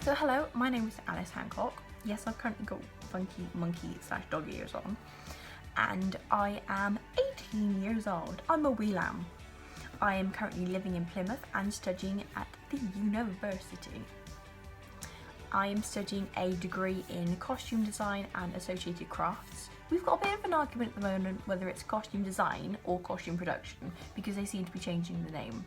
So hello, my name is Alice Hancock. Yes, I've currently got funky monkey / dog ears on, and I am 18 years old. I'm a wee lamb. I am currently living in Plymouth and studying at the university. I am studying a degree in costume design and associated crafts. We've got a bit of an argument at the moment whether it's costume design or costume production, because they seem to be changing the name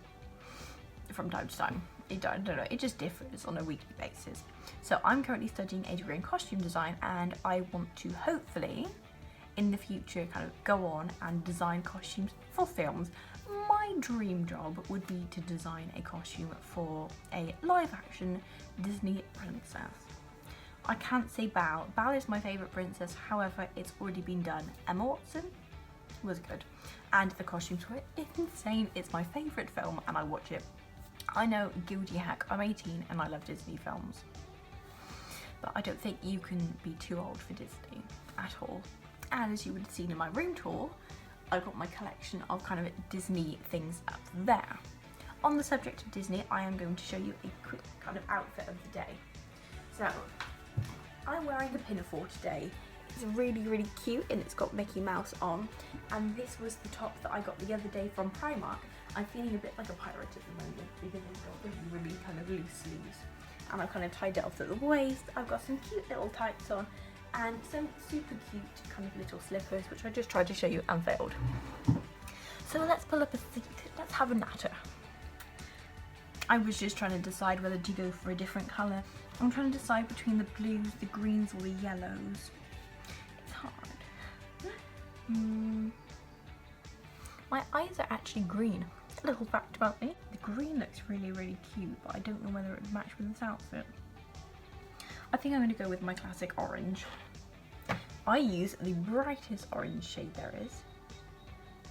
from time to time. I don't know, it just differs on a weekly basis. So I'm currently studying a degree in costume design, and I want to hopefully in the future kind of go on and design costumes for films. My dream job would be to design a costume for a live action Disney princess. I can't say Belle. Belle is my favourite princess, however it's already been done. Emma Watson was good, and the costumes were insane. It's my favourite film and I watch it. I know, guilty hack, I'm 18 and I love Disney films. But I don't think you can be too old for Disney at all. And as you would have seen in my room tour, I've got my collection of kind of Disney things up there. On the subject of Disney, I am going to show you a quick kind of outfit of the day. So, I'm wearing a pinafore today. It's really cute and it's got Mickey Mouse on. And this was the top that I got the other day from Primark. I'm feeling a bit like a pirate at the moment because it's got really kind of loose sleeves. And I've kind of tied it off at the waist. I've got some cute little tights on and some super cute kind of little slippers, which I just tried to show you and failed. So let's pull up a seat. Let's have a natter. I was just trying to decide whether to go for a different colour. I'm trying to decide between the blues, the greens or the yellows. It's hard. My eyes are actually green. A little fact about me. The green looks really cute, but I don't know whether it would match with this outfit. I think I'm going to go with my classic orange. I use the brightest orange shade there is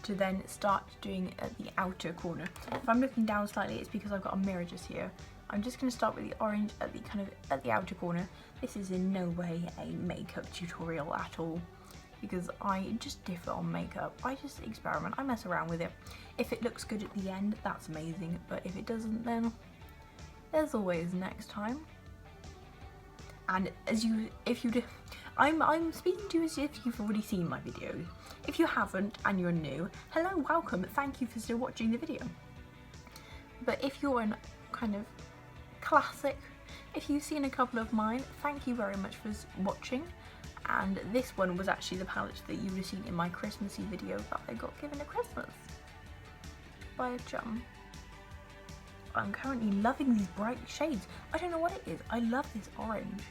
to then start doing at the outer corner. If I'm looking down slightly, it's because I've got a mirror just here. I'm just going to start with the orange at the kind of at the outer corner. This is in no way a makeup tutorial at all, because I just differ on makeup. I just experiment, I mess around with it. If it looks good at the end, that's amazing, but if it doesn't, then there's always next time. And I'm speaking to you as if you've already seen my videos. If you haven't and you're new, hello, welcome, thank you for still watching the video. But if you're in kind of classic, if you've seen a couple of mine, thank you very much for watching. And this one was actually the palette that you would have seen in my Christmassy video that I got given at Christmas by a chum. I'm currently loving these bright shades. I don't know what it is. I love this orange.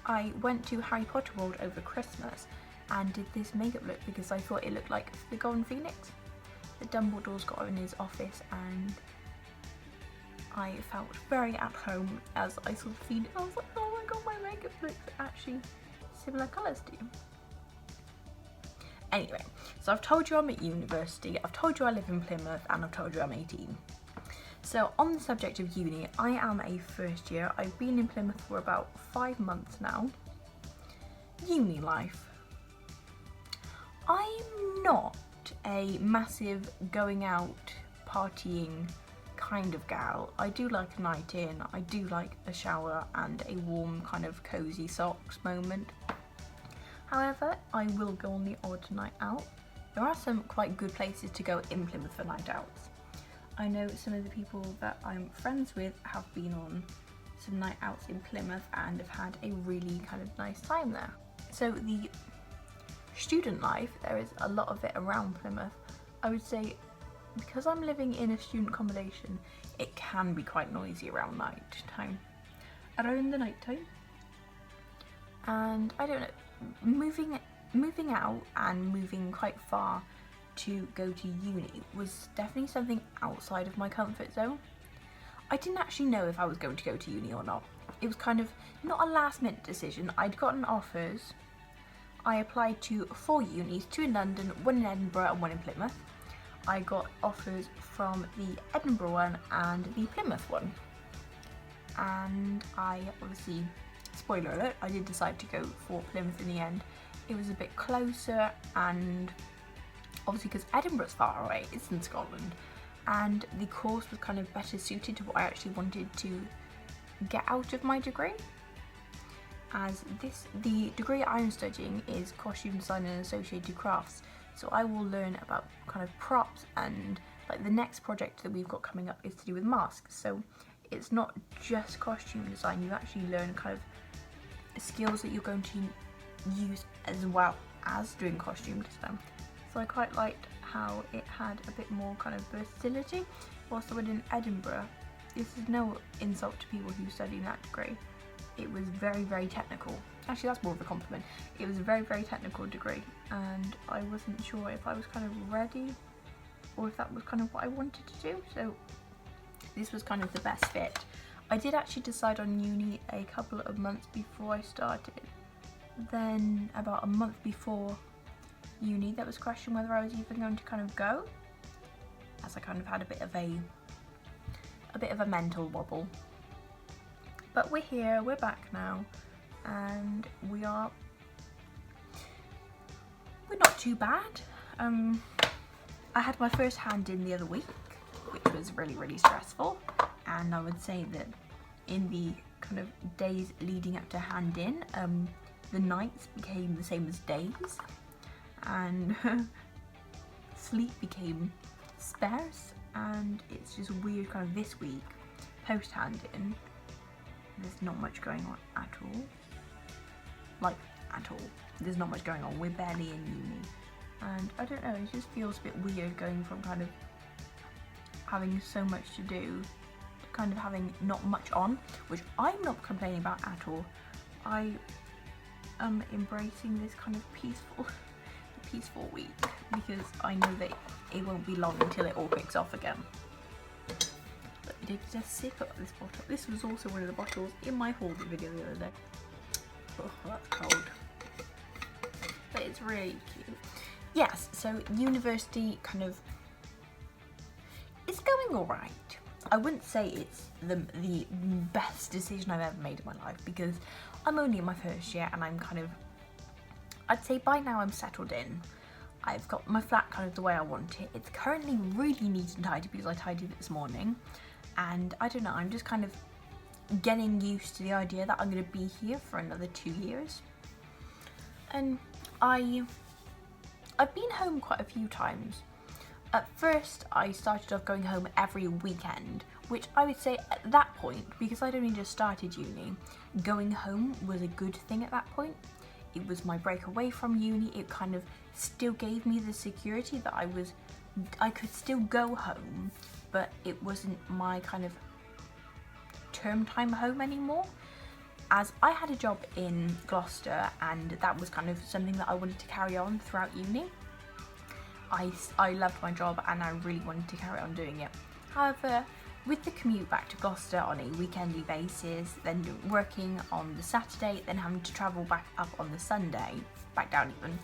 I went to Harry Potter World over Christmas and did this makeup look because I thought it looked like the Golden Phoenix that Dumbledore's got in his office, and I felt very at home as I saw the Phoenix. I was like, oh my god, my makeup looks actually similar colours to you. Anyway, so I've told you I'm at university, I've told you I live in Plymouth, and I've told you I'm 18. So on the subject of uni, I am a first year. I've been in Plymouth for about 5 months now. Uni life. I'm not a massive going out partying kind of gal. I do like a night in, I do like a shower and a warm kind of cozy socks moment. However, I will go on the odd night out. There are some quite good places to go in Plymouth for night outs. I know some of the people that I'm friends with have been on some night outs in Plymouth and have had a really kind of nice time there. So the student life, there is a lot of it around Plymouth. I would say because I'm living in a student accommodation, it can be quite noisy around night time. Around the night time. And I don't know, moving out and moving quite far to go to uni was definitely something outside of my comfort zone. I didn't actually know if I was going to go to uni or not. It was kind of not a last minute decision. I'd gotten offers. I applied to 4 unis, 2 in London, 1 in Edinburgh and 1 in Plymouth. I got offers from the Edinburgh one and the Plymouth one. And I obviously, spoiler alert, I did decide to go for Plymouth in the end. It was a bit closer, and obviously because Edinburgh's far away, it's in Scotland, and the course was kind of better suited to what I actually wanted to get out of my degree, as the degree I'm studying is costume design and associated crafts, so I will learn about kind of props, and like the next project that we've got coming up is to do with masks, so it's not just costume design, you actually learn kind of skills that you're going to use as well as doing costume design. So I quite liked how it had a bit more kind of versatility. Whilst I went in Edinburgh, this is no insult to people who study that degree, it was very, very technical. Actually, that's more of a compliment. It was a very, very technical degree, and I wasn't sure if I was kind of ready or if that was kind of what I wanted to do, so this was kind of the best fit. I did actually decide on uni a couple of months before I started. Then about a month before uni, there was a question whether I was even going to kind of go, as I kind of had a bit of a mental wobble. But we're here, we're back now, and we're not too bad. I had my first hand in the other week, which was really, really stressful, and I would say that in the kind of days leading up to hand in, the nights became the same as days, and sleep became sparse, and it's just weird kind of this week, post hand in, there's not much going on at all. Like, at all. There's not much going on. We're barely in uni. And I don't know, it just feels a bit weird going from kind of having so much to do to kind of having not much on, which I'm not complaining about at all. I am embracing this kind of peaceful week, because I know that it won't be long until it all kicks off again. Let me take just a sip of this bottle. This was also one of the bottles in my haul video the other day. Oh, that's cold. But it's really cute. Yes, so university kind of, it's going alright. I wouldn't say it's the best decision I've ever made in my life, because I'm only in my first year and I'm kind of, I'd say by now I'm settled in. I've got my flat kind of the way I want it. It's currently really neat and tidy because I tidied it this morning. And I don't know, I'm just kind of getting used to the idea that I'm going to be here for another 2 years. And I've been home quite a few times. At first, I started off going home every weekend, which I would say at that point, because I'd only just started uni, going home was a good thing at that point. It was my break away from uni. It kind of still gave me the security that I could still go home, but it wasn't my kind of term time home anymore, as I had a job in Gloucester and that was kind of something that I wanted to carry on throughout uni. I loved my job and I really wanted to carry on doing it. However, with the commute back to Gloucester on a weekendly basis, then working on the Saturday, then having to travel back up on the Sunday, back down even,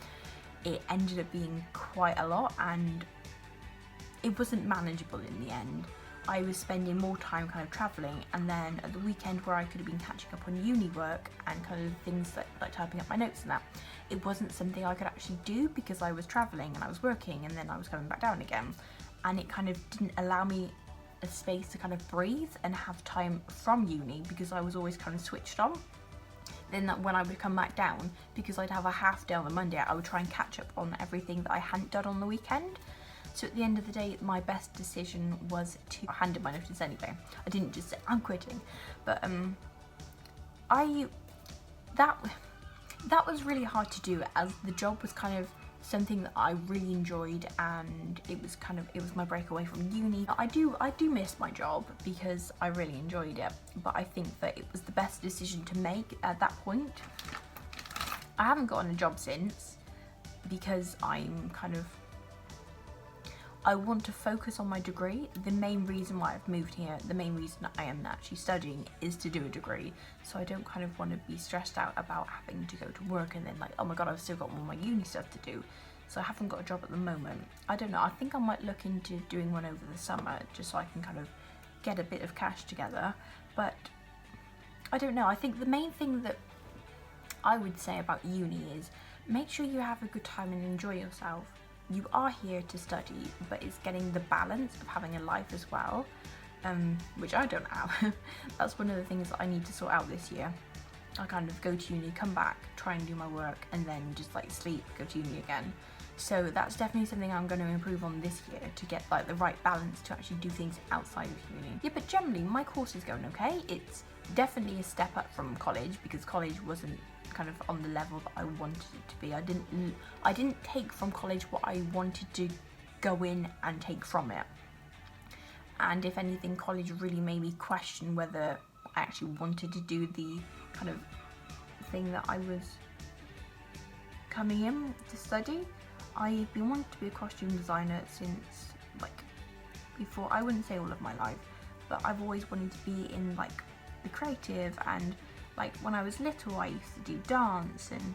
it ended up being quite a lot and it wasn't manageable in the end. I was spending more time kind of travelling, and then at the weekend where I could have been catching up on uni work and kind of things like typing up my notes and that, it wasn't something I could actually do because I was travelling and I was working and then I was coming back down again, and it kind of didn't allow me a space to kind of breathe and have time from uni because I was always kind of switched on. Then that when I would come back down, because I'd have a half day on the Monday, I would try and catch up on everything that I hadn't done on the weekend. So at the end of the day, my best decision was to hand in my notice anyway. I didn't just say, I'm quitting. But that was really hard to do, as the job was kind of something that I really enjoyed, and it was my break away from uni. I do miss my job because I really enjoyed it, but I think that it was the best decision to make at that point. I haven't gotten a job since because I want to focus on my degree. The main reason why I've moved here, the main reason I am actually studying, is to do a degree. So I don't kind of want to be stressed out about having to go to work and then like, oh my god, I've still got all my uni stuff to do. So I haven't got a job at the moment. I don't know, I think I might look into doing one over the summer just so I can kind of get a bit of cash together. But I don't know, I think the main thing that I would say about uni is make sure you have a good time and enjoy yourself. You are here to study, but it's getting the balance of having a life as well. which I don't have. That's one of the things that I need to sort out this year. I kind of go to uni, come back, try and do my work, and then just like sleep, go to uni again. So that's definitely something I'm going to improve on this year, to get like the right balance to actually do things outside of uni. Yeah, but generally my course is going okay. It's definitely a step up from college, because college wasn't kind of on the level that I wanted it to be. I didn't take from college what I wanted to go in and take from it. And if anything, college really made me question whether I actually wanted to do the kind of thing that I was coming in to study. I've been wanting to be a costume designer since like before, I wouldn't say all of my life, but I've always wanted to be in like the creative, and like when I was little I used to do dance, and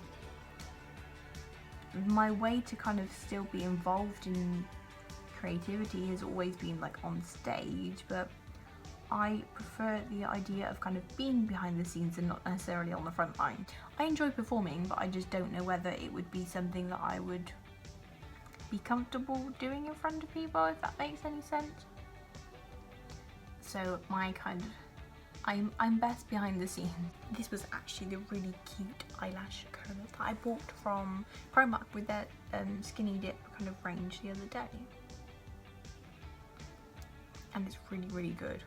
my way to kind of still be involved in creativity has always been like on stage, but I prefer the idea of kind of being behind the scenes and not necessarily on the front line. I enjoy performing, but I just don't know whether it would be something that I would be comfortable doing in front of people, if that makes any sense. So my kind of, I'm best behind the scenes. This was actually the really cute eyelash curler that I bought from Primark with their skinny dip kind of range the other day. And it's really, really good.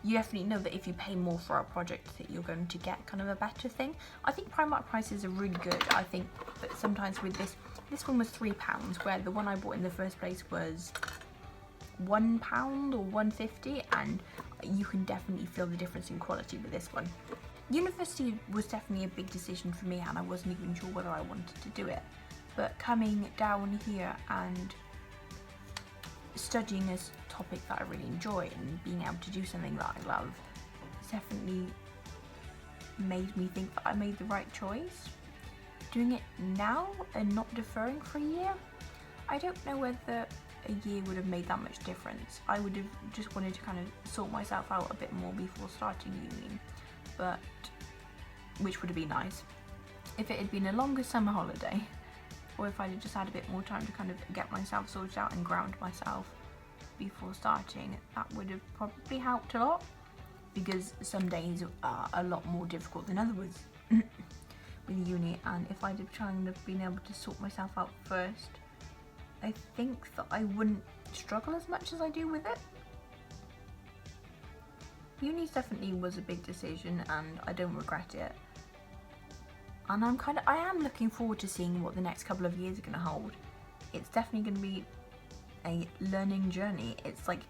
You definitely know that if you pay more for a project that you're going to get kind of a better thing. I think Primark prices are really good. I think that sometimes with this one was £3, where the one I bought in the first place was £1 or £1.50, and you can definitely feel the difference in quality with this one. University was definitely a big decision for me, and I wasn't even sure whether I wanted to do it. But coming down here and studying this topic that I really enjoy and being able to do something that I love definitely made me think that I made the right choice. Doing it now and not deferring for a year, I don't know whether a year would have made that much difference. I would have just wanted to kind of sort myself out a bit more before starting uni, but which would have been nice if it had been a longer summer holiday, or if I'd just had a bit more time to kind of get myself sorted out and ground myself before starting. That would have probably helped a lot, because some days are a lot more difficult than others with uni, and if I'd have kind of been able to sort myself out first, I think that I wouldn't struggle as much as I do with it. Uni definitely was a big decision, and I don't regret it. And I am looking forward to seeing what the next couple of years are going to hold. It's definitely going to be a learning journey. It's like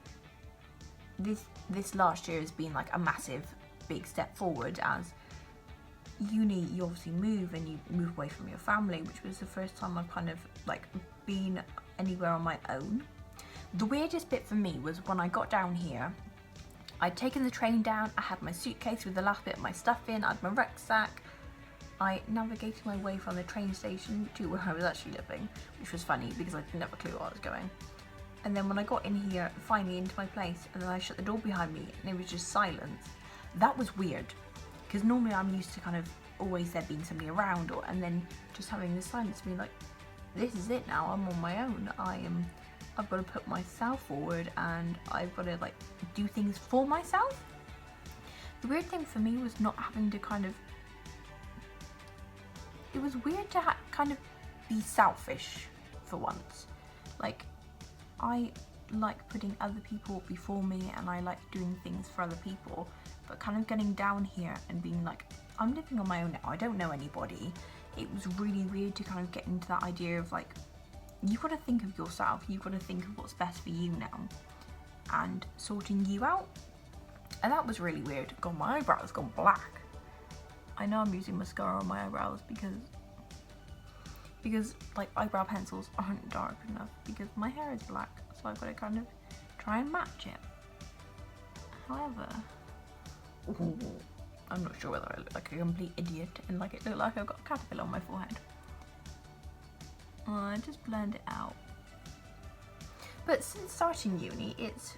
this last year has been like a massive big step forward. As uni, you obviously move and you move away from your family, which was the first time I've kind of like been anywhere on my own. The weirdest bit for me was when I got down here. I'd taken the train down, I had my suitcase with the last bit of my stuff in, I had my rucksack. I navigated my way from the train station to where I was actually living, which was funny because I didn't have a clue where I was going. And then when I got in here, finally into my place, and then I shut the door behind me and it was just silence. That was weird, because normally I'm used to kind of always there being somebody around, and then just having the silence being like, this is it now, I'm on my own. I've got to put myself forward, and I've got to like do things for myself. The weird thing for me was not having to kind of, it was weird to kind of be selfish for once. Like, I like putting other people before me, and I like doing things for other people, but kind of getting down here and being like, I'm living on my own now, I don't know anybody. It was really weird to kind of get into that idea of like, you've got to think of yourself, you've got to think of what's best for you now, and sorting you out. And that was really weird. God, my eyebrows gone black. I know I'm using mascara on my eyebrows because like eyebrow pencils aren't dark enough, because my hair is black, so I've got to kind of try and match it. However, I'm not sure whether I look like a complete idiot and like it look like I've got a caterpillar on my forehead. I just blend it out. But since starting uni, it's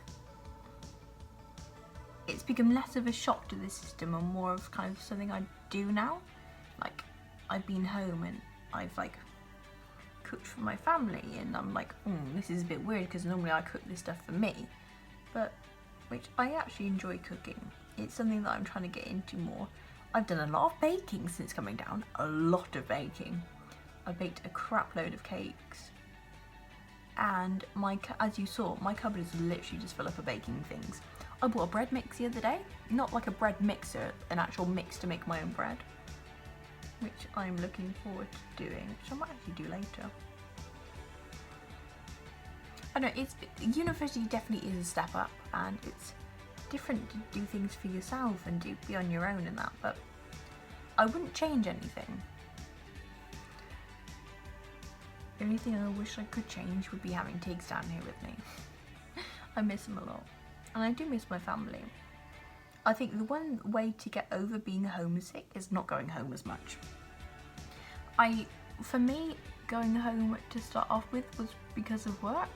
become less of a shock to the system and more of kind of something I do now. Like, I've been home and I've like cooked for my family, and I'm like, this is a bit weird because normally I cook this stuff for me. But which I actually enjoy cooking. It's something that I'm trying to get into more. I've done a lot of baking since coming down, a lot of baking. I baked a crap load of cakes, and as you saw, my cupboard is literally just full up of baking things. I bought a bread mix the other day, not like a bread mixer, an actual mix to make my own bread, which I'm looking forward to doing, which I might actually do later. I know, university definitely is a step up, and it's different to do things for yourself and be on your own and that, but I wouldn't change anything. The only thing I wish I could change would be having Tiggs down here with me. I miss him a lot, and I do miss my family. I think the one way to get over being homesick is not going home as much. For me, going home to start off with was because of work.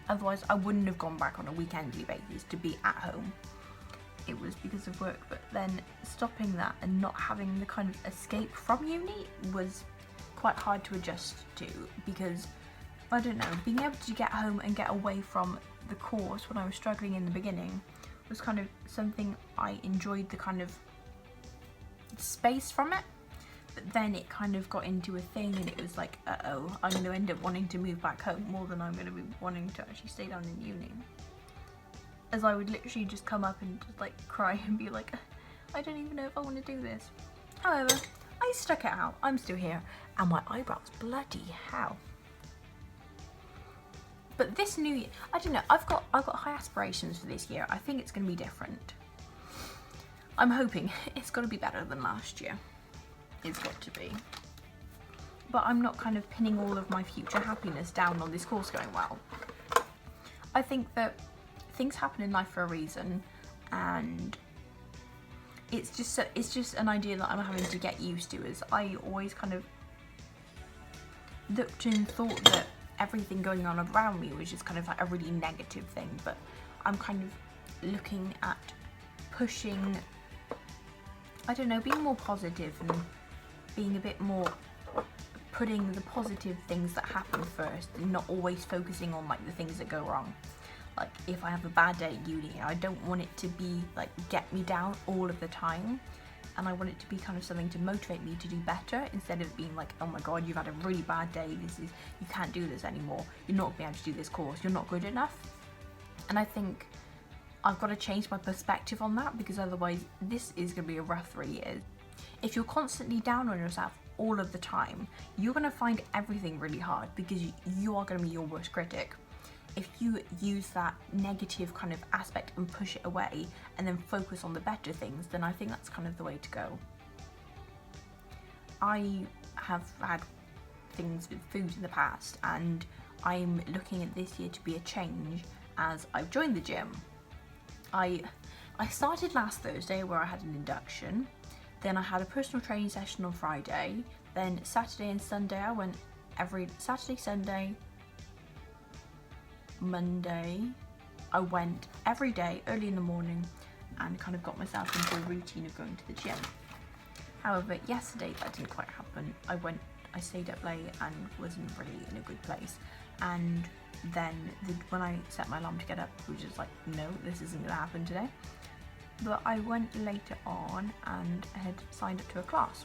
Otherwise, I wouldn't have gone back on a weekendly basis to be at home. It was because of work, but then stopping that and not having the kind of escape from uni was quite hard to adjust to, because, I don't know, being able to get home and get away from the course when I was struggling in the beginning was kind of something I enjoyed, the kind of space from it. But then it kind of got into a thing, and it was like, uh-oh, I'm going to end up wanting to move back home more than I'm going to be wanting to actually stay down in uni. As I would literally just come up and just like cry and be like, I don't even know if I want to do this. However, I stuck it out. I'm still here, and my eyebrows, bloody hell. But this new year, I don't know, I've got high aspirations for this year. I think it's going to be different. I'm hoping it's got to be better than last year. It's got to be. But I'm not kind of pinning all of my future happiness down on this course going well. I think that things happen in life for a reason, and it's just an idea that I'm having to get used to, as I always kind of looked and thought that everything going on around me was just kind of like a really negative thing, but I'm kind of looking at pushing, I don't know, being more positive and being a bit more, putting the positive things that happen first and not always focusing on like the things that go wrong. Like if I have a bad day at uni, I don't want it to be like get me down all of the time, and I want it to be kind of something to motivate me to do better, instead of being like, oh my god, you've had a really bad day, you can't do this anymore, you're not going to be able to do this course, you're not good enough. And I think I've got to change my perspective on that, because otherwise this is going to be a rough 3 years. If you're constantly down on yourself all of the time, you're going to find everything really hard, because you are going to be your worst critic. If you use that negative kind of aspect and push it away and then focus on the better things, then I think that's kind of the way to go. I have had things with food in the past, and I'm looking at this year to be a change as I've joined the gym. I started last Thursday, where I had an induction, then I had a personal training session on Friday, then Saturday and Sunday I went every Saturday, Sunday, Monday, I went every day early in the morning and kind of got myself into a routine of going to the gym. However, yesterday that didn't quite happen. I stayed up late and wasn't really in a good place, and then when I set my alarm to get up, it was just like, no, this isn't going to happen today. But I went later on and had signed up to a class,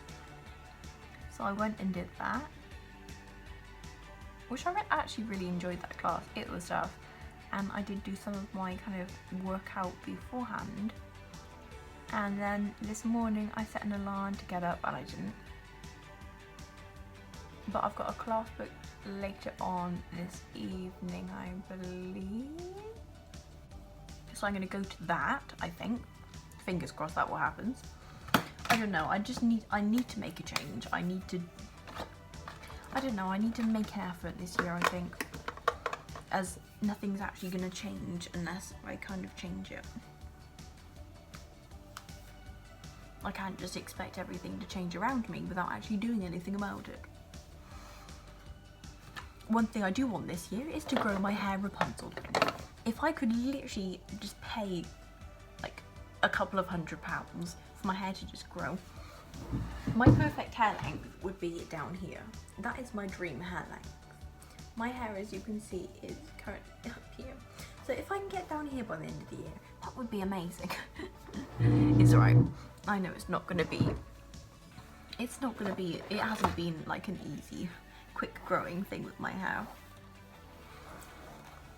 so I went and did that, which I actually really enjoyed that class. It was tough, and I did do some of my kind of workout beforehand, and then this morning I set an alarm to get up and I didn't. But I've got a class booked later on this evening, I believe, so I'm going to go to that, I think. Fingers crossed that what happens. I don't know, I need to make a change. I need to make an effort this year, I think, as nothing's actually going to change unless I kind of change it. I can't just expect everything to change around me without actually doing anything about it. One thing I do want this year is to grow my hair Rapunzel. If I could literally just pay like a couple of £100 for my hair to just grow, my perfect hair length would be down here. That is my dream hair length. My hair, as you can see, is currently up here. So if I can get down here by the end of the year, that would be amazing. It's alright. I know it's not gonna be, it hasn't been like an easy, quick growing thing with my hair.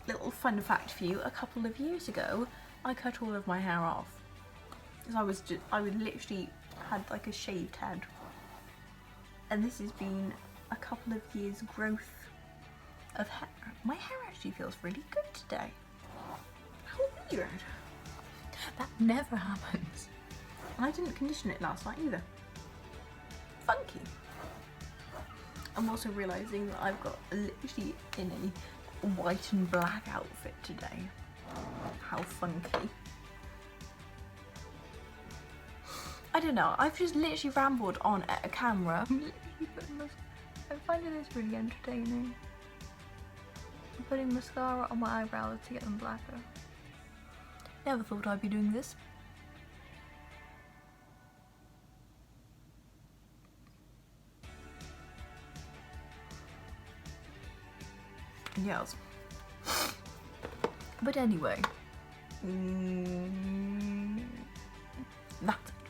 Little fun fact for you, a couple of years ago, I cut all of my hair off. Because I would literally had like a shaved head. And this has been a couple of years growth of hair. My hair actually feels really good today. How weird. That never happens. And I didn't condition it last night either. Funky. I'm also realising that I've got literally in a white and black outfit today. How funky. I don't know, I've just literally rambled on at a camera. I'm finding this really entertaining. I'm putting mascara on my eyebrows to get them blacker. Never thought I'd be doing this. Yes. But anyway.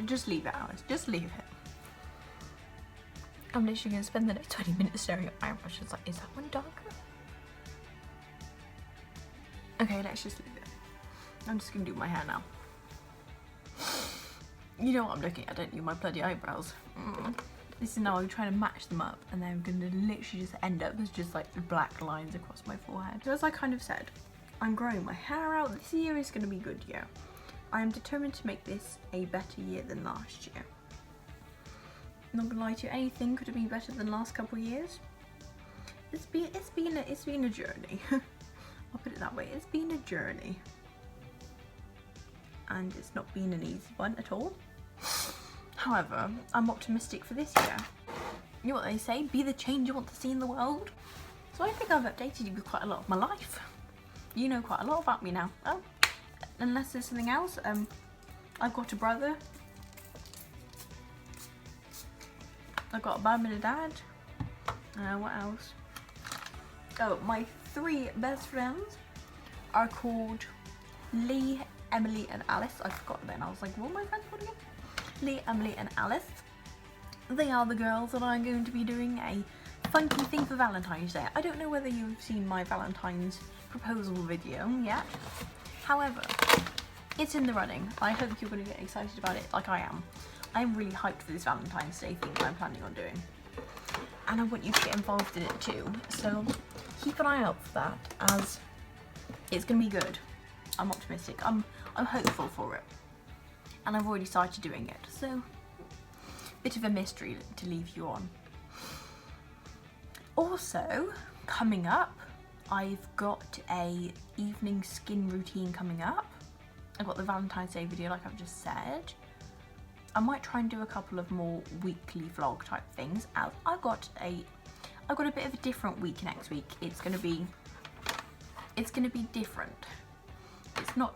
Just leave it, Alice. Just leave it. I'm literally going to spend the next 20 minutes staring at my eyebrows. Just like, is that one darker? Okay, let's just leave it. I'm just going to do my hair now. You know what I'm looking at, don't you? My bloody eyebrows. This is now I'm trying to match them up, and then I'm going to literally just end up with just like black lines across my forehead. So as I kind of said, I'm growing my hair out. This year is going to be a good year. I am determined to make this a better year than last year. I'm not gonna lie to you, anything could have been better than the last couple of years. It's been a journey. I'll put it that way. It's been a journey, and it's not been an easy one at all. However, I'm optimistic for this year. You know what they say? Be the change you want to see in the world. So I think I've updated you with quite a lot of my life. You know quite a lot about me now. Oh. Unless there's something else, I've got a brother. I've got a mum and a dad. What else? Oh, my 3 best friends are called Lee, Emily and Alice. I forgot then. I was like, what are my friends called again? Lee, Emily and Alice. They are the girls that I'm going to be doing a funky thing for Valentine's Day. I don't know whether you've seen my Valentine's proposal video yet. However, it's in the running. I hope you're going to get excited about it like I am. I'm really hyped for this Valentine's Day thing that I'm planning on doing. And I want you to get involved in it too. So keep an eye out for that, as it's going to be good. I'm optimistic. I'm hopeful for it. And I've already started doing it. So, bit of a mystery to leave you on. Also, coming up, I've got a evening skin routine coming up. I've got the Valentine's Day video like I've just said. I might try and do a couple of more weekly vlog type things, as I've got a bit of a different week next week. It's gonna be different.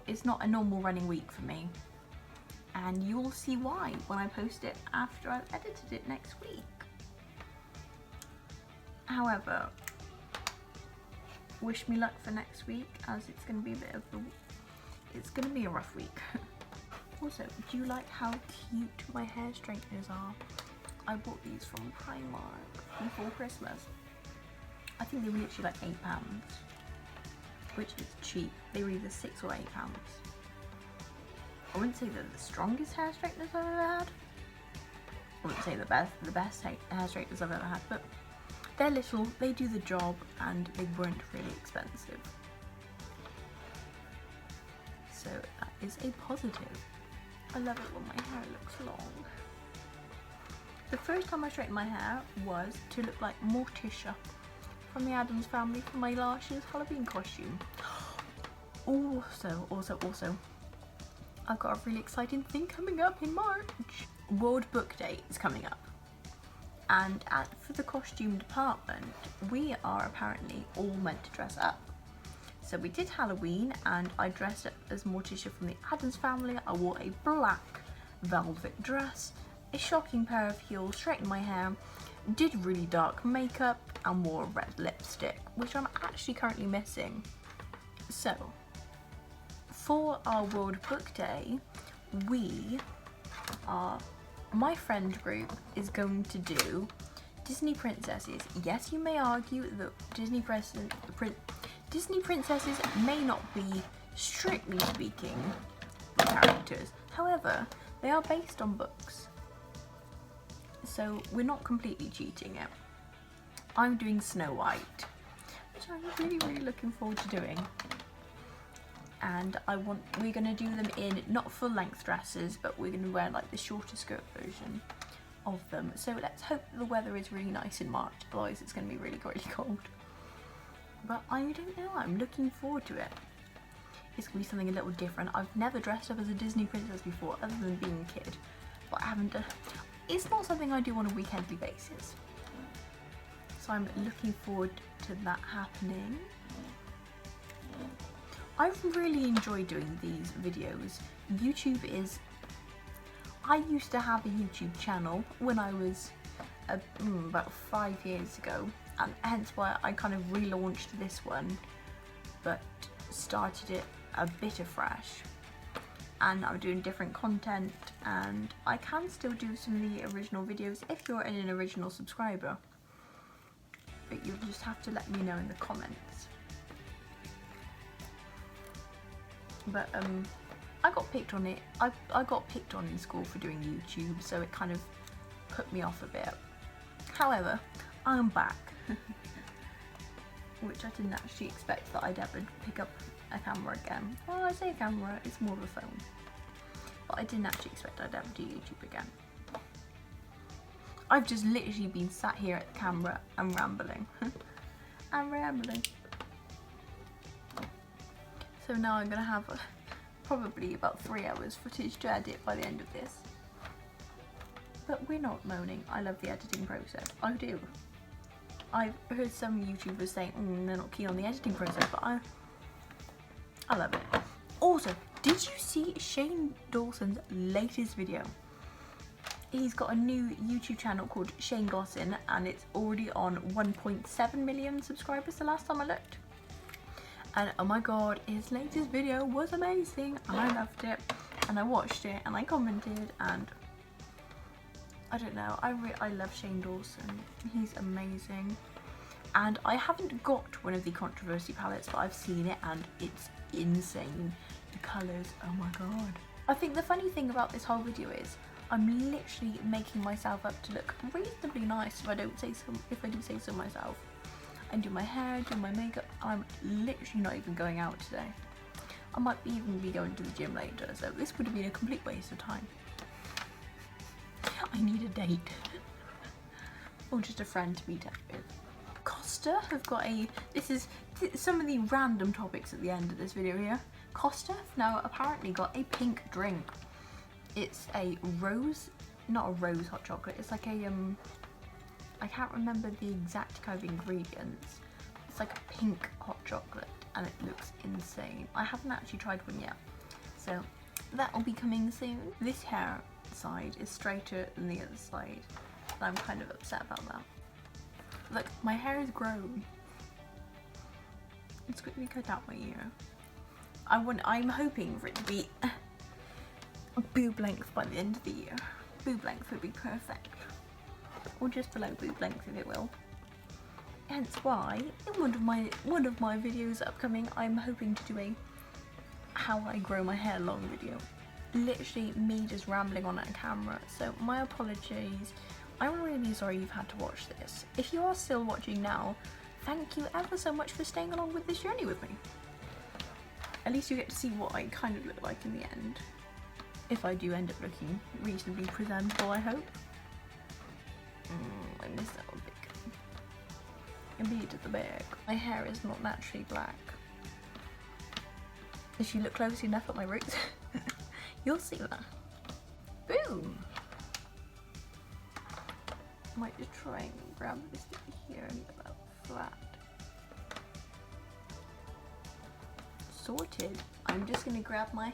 It's not a normal running week for me. And you'll see why when I post it after I've edited it next week. However, wish me luck for next week, as it's going to be it's going to be a rough week. Also, do you like how cute my hair straighteners are? I bought these from Primark before Christmas. I think they were literally like £8, which is cheap. They were either £6 or £8. I wouldn't say they're the strongest hair straighteners I've ever had. I wouldn't say the best hair straighteners I've ever had, but they're little, they do the job, and they weren't really expensive. So that is a positive. I love it when my hair looks long. The first time I straightened my hair was to look like Morticia from the Addams Family for my last year's Halloween costume. Also, I've got a really exciting thing coming up in March. World Book Day is coming up. And for the costume department, we are apparently all meant to dress up. So we did Halloween, and I dressed up as Morticia from the Addams Family. I wore a black velvet dress, a shocking pair of heels, straightened my hair, did really dark makeup, and wore red lipstick, which I'm actually currently missing. So, for our World Book Day, my friend group is going to do Disney princesses. Yes, you may argue that Disney princesses may not be, strictly speaking, characters. However, they are based on books. So we're not completely cheating it. I'm doing Snow White, which I'm really, really looking forward to doing. And we're gonna do them in not full length dresses, but we're gonna wear like the shorter skirt version of them. So let's hope the weather is really nice in March, otherwise it's gonna be really, really cold. But I don't know, I'm looking forward to it. It's gonna be something a little different. I've never dressed up as a Disney princess before, other than being a kid. But I haven't done, it's not something I do on a weekendly basis. So I'm looking forward to that happening. I've really enjoyed doing these videos. I used to have a YouTube channel when I was about 5 years ago, and hence why I kind of relaunched this one, but started it a bit afresh. And I'm doing different content, and I can still do some of the original videos if you're an original subscriber. But you'll just have to let me know in the comments. But I got picked on it. I got picked on in school for doing YouTube, so it kind of put me off a bit. However, I'm back, which I didn't actually expect that I'd ever pick up a camera again. Well, I say a camera, it's more of a phone. But I didn't actually expect I'd ever do YouTube again. I've just literally been sat here at the camera and rambling. I'm rambling. So now I'm gonna have probably about 3 hours footage to edit by the end of this. But we're not moaning. I love the editing process. I do. I've heard some YouTubers saying they're not keen on the editing process, but I love it. Also, did you see Shane Dawson's latest video? He's got a new YouTube channel called Shane Dawson, and it's already on 1.7 million subscribers the last time I looked. And oh my god, his latest video was amazing, and I loved it, and I watched it, and I commented, and I don't know, I love Shane Dawson. He's amazing. And I haven't got one of the controversy palettes, but I've seen it, and it's insane. The colours, oh my god. I think the funny thing about this whole video is I'm literally making myself up to look reasonably nice, if I do say so myself. And do my hair, do my makeup. I'm literally not even going out today. I might even be going to the gym later, so this would have been a complete waste of time. I need a date. Or just a friend to meet up with. Costa have got this is some of the random topics at the end of this video here. Costa have now apparently got a pink drink. It's a not a rose hot chocolate, it's like a I can't remember the exact kind of ingredients. It's like a pink hot chocolate and it looks insane. I haven't actually tried one yet, so that will be coming soon. This hair side is straighter than the other side, and I'm kind of upset about that. Look, my hair is grown. It's quickly cut out my ear. I'm hoping for it to be boob length by the end of the year. Boob length would be perfect. Or just below boob length if it will. Hence why, in one of my videos upcoming, I'm hoping to do a how I grow my hair long video. Literally me just rambling on a camera, so my apologies. I'm really sorry you've had to watch this. If you are still watching now, thank you ever so much for staying along with this journey with me. At least you get to see what I kind of look like in the end. If I do end up looking reasonably presentable, I hope. I miss that one big. A bead at the back. My hair is not naturally black. If you look closely enough at my roots, you'll see that. Boom! I might just try and grab this bit here and get that flat. Sorted. I'm just gonna grab my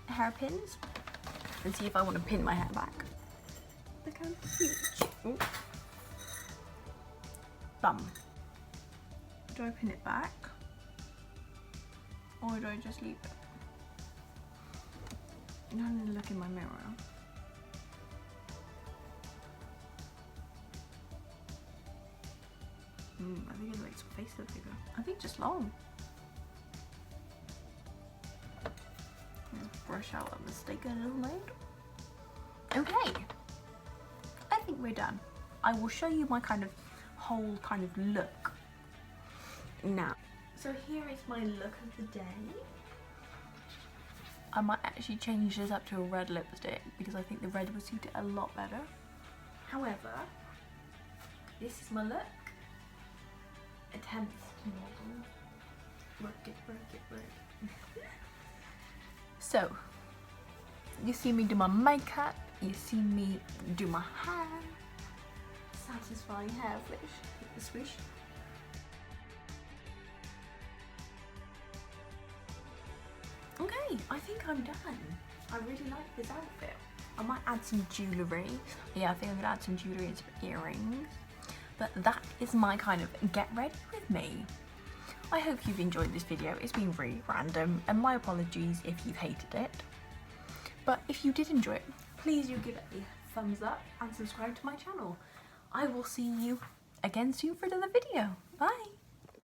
hairpins and see if I want to pin my hair back. Look how huge. Ooh. Bum. Do I pin it back? Or do I just leave it? I need to look in my mirror. I think it makes my face look bigger. I think just long. Let's brush out that mistake I just made. Okay. I think we're done. I will show you my kind of whole kind of look now. So here is my look of the day. I might actually change this up to a red lipstick because I think the red would suit it a lot better. However, this is my look. Attempt to model. Work it, work it, work it. So, you see me do my makeup, you see me do my hair. Satisfying hair swish. Okay, I think I'm done. I really like this outfit. I might add some jewellery. Yeah, I think I'm gonna add some jewellery and some earrings. But that is my kind of get ready with me. I hope you've enjoyed this video. It's been really random and my apologies if you've hated it. But if you did enjoy it, please do give it a thumbs up and subscribe to my channel. I will see you again soon for another video. Bye!